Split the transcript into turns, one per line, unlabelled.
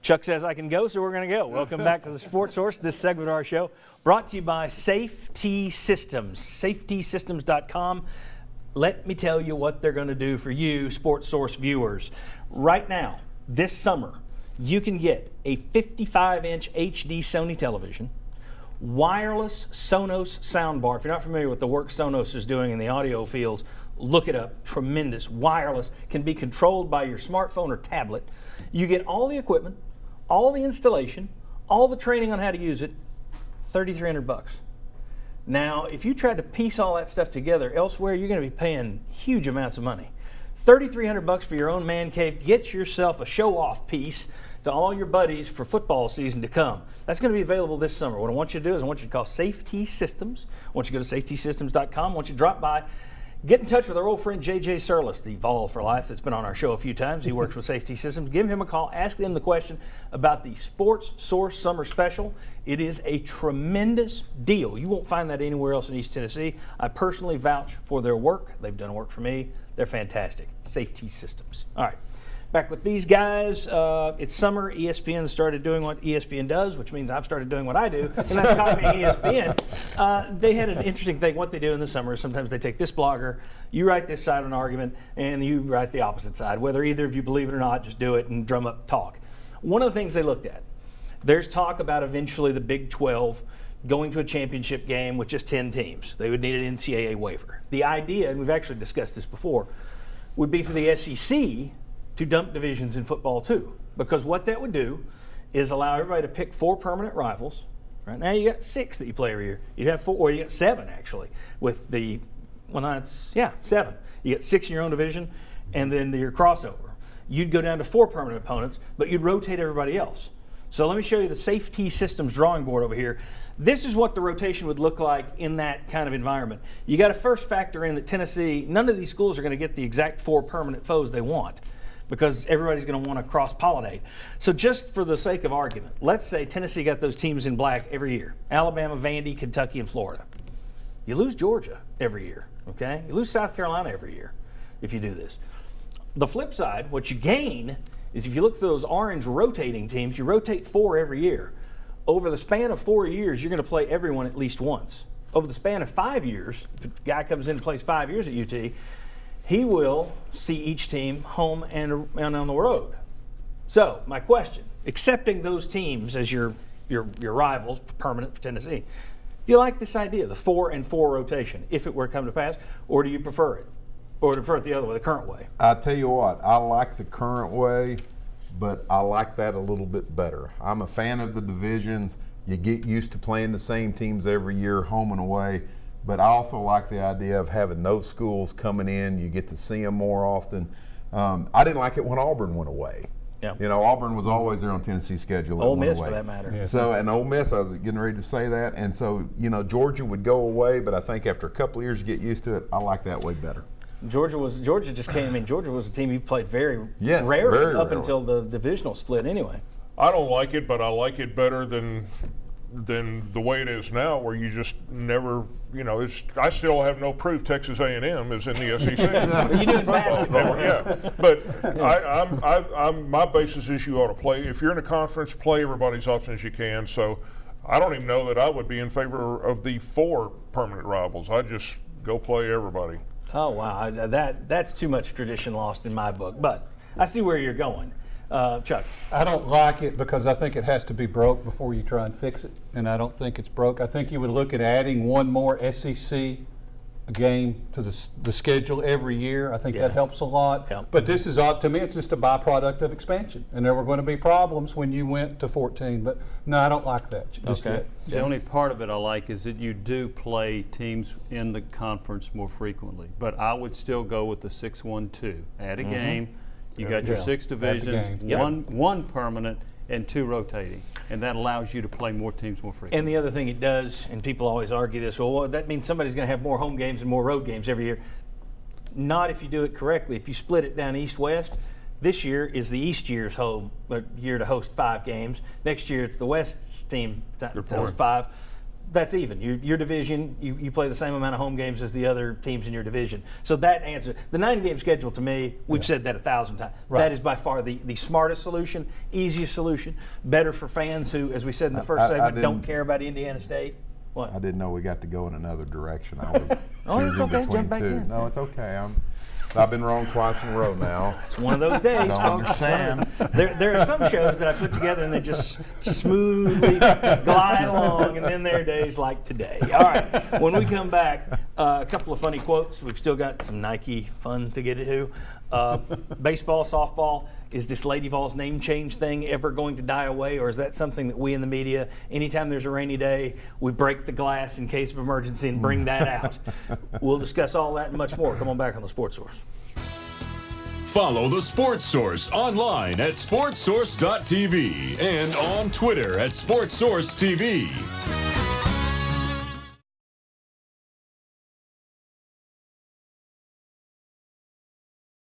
Chuck says I can go, so we're going to go. Welcome back to the Sports Source. This segment of our show brought to you by Safety Systems, safetysystems.com. Let me tell you what they're going to do for you, Sports Source viewers. Right now, this summer, you can get a 55-inch HD Sony television, wireless Sonos soundbar. If you're not familiar with the work Sonos is doing in the audio fields, look it up. Tremendous. Wireless, can be controlled by your smartphone or tablet. You get all the equipment, all the installation, all the training on how to use it, $3,300. Now, if you tried to piece all that stuff together elsewhere, you're going to be paying huge amounts of money. $3,300 for your own man cave. Get yourself a show-off piece to all your buddies for football season to come. That's going to be available this summer. What I want you to do is I want you to call Safety Systems. I want you to go to safetysystems.com. I want you to drop by. Get in touch with our old friend J.J. Surlis, the Vol for Life that's been on our show a few times. He works with Safety Systems. Give him a call. Ask them the question about the Sports Source Summer Special. It is a tremendous deal. You won't find that anywhere else in East Tennessee. I personally vouch for their work. They've done work for me. They're fantastic. Safety Systems. All right. Back with these guys. It's summer. ESPN started doing what ESPN does, which means I've started doing what I do, and that's copying ESPN. They had an interesting thing. What they do in the summer is sometimes they take this blogger, you write this side of an argument, and you write the opposite side. Whether either of you believe it or not, just do it and drum up talk. One of the things they looked at, there's talk about eventually the Big 12 going to a championship game with just 10 teams. They would need an NCAA waiver. The idea, and we've actually discussed this before, would be for the SEC to dump divisions in football too, because what that would do is allow everybody to pick 4 permanent rivals. Right now you got 6 that you play every year. You'd have 4, or you got 7 actually, with the, well, no, it's, yeah, 7. You get 6 in your own division, and then your crossover. You'd go down to 4 permanent opponents, but you'd rotate everybody else. So let me show you the Safety Systems drawing board over here. This is what the rotation would look like in that kind of environment. You got to first factor in that Tennessee, none of these schools are going to get the exact 4 permanent foes they want, because everybody's going to want to cross-pollinate. So just for the sake of argument, let's say Tennessee got those teams in black every year. Alabama, Vandy, Kentucky, and Florida. You lose Georgia every year, okay? You lose South Carolina every year if you do this. The flip side, what you gain is if you look through those orange rotating teams, you rotate 4 every year. Over the span of 4 years, you're going to play everyone at least once. Over the span of 5 years, if a guy comes in and plays 5 years at UT, he will see each team home and on the road. So my question, accepting those teams as your rivals, permanent for Tennessee, do you like this idea, the 4 and 4 rotation, if it were to come to pass, or do you prefer it? Or do you prefer it the other way, the current way?
I tell you what, I like the current way, but I like that a little bit better. I'm a fan of the divisions. You get used to playing the same teams every year, home and away. But I also like the idea of having those schools coming in. You get to see them more often. I didn't like it when Auburn went away.
Yeah.
You know, Auburn was always there on Tennessee's schedule.
Ole Miss, for that matter.
Yeah.
So, and Ole Miss, I was getting ready to say that. And so, you know, Georgia would go away, but I think after a couple of years to get used to it, I like that way better.
Georgia just came in. Georgia was a team you played very
Yes,
rarely
very
up
rarely.
until the divisional split anyway.
I don't like it, but I like it better than the way it is now, where you just never, you know, I still have no proof Texas A&M is in the SEC.
You do in basketball.
Yeah, but my basis is you ought to play. If you're in a conference, play everybody as often as you can. So I don't even know that I would be in favor of the 4 permanent rivals. I just go play everybody.
Oh, wow. That's too much tradition lost in my book. But I see where you're going. Chuck.
I don't like it because I think it has to be broke before you try and fix it, and I don't think it's broke. I think you would look at adding one more SEC game to the schedule every year. I think
Yeah.
that helps a lot.
Yeah.
But this is, to me, it's just a byproduct of expansion, and there were going to be problems when you went to 14. But no, I don't like that just
Okay.
yet.
The only part of it I like is that you do play teams in the conference more frequently. But I would still go with the 6-1-2. Add a game. You got your
Yeah.
6 divisions,
game.
Yep.
one permanent, and 2 rotating. And that allows you to play more teams more frequently.
And the other thing it does, and people always argue this, well, that means somebody's going to have more home games and more road games every year. Not if you do it correctly. If you split it down east-west, this year is the East year's year to host 5 games. Next year it's the West team to host 5. that's even. Your division, you play the same amount of home games as the other teams in your division. So that answer, the 9-game schedule to me, we've said that 1,000 times.
Right.
That is by far the smartest solution, easiest solution, better for fans who, as we said in the first
I
segment, don't
didn't-
care about Indiana State. What?
I didn't know we got to go in another direction. I was
Oh, it's
choosing
okay.
between
Jump back
two.
in.
No, it's okay. I've been wrong twice in a row now.
It's one of those days,
I don't
folks.
understand.
There are some shows that I put together and they just smoothly glide along, and then there are days like today. All right, when we come back, a couple of funny quotes. We've still got some Nike fun to get to. Baseball, softball, is this Lady Vols name change thing ever going to die away, or is that something that we in the media, anytime there's a rainy day, we break the glass in case of emergency and bring that out? We'll discuss all that and much more. Come on back on the Sports Source.
Follow the Sports Source online at sportsource.tv and on Twitter at SportsSourceTV.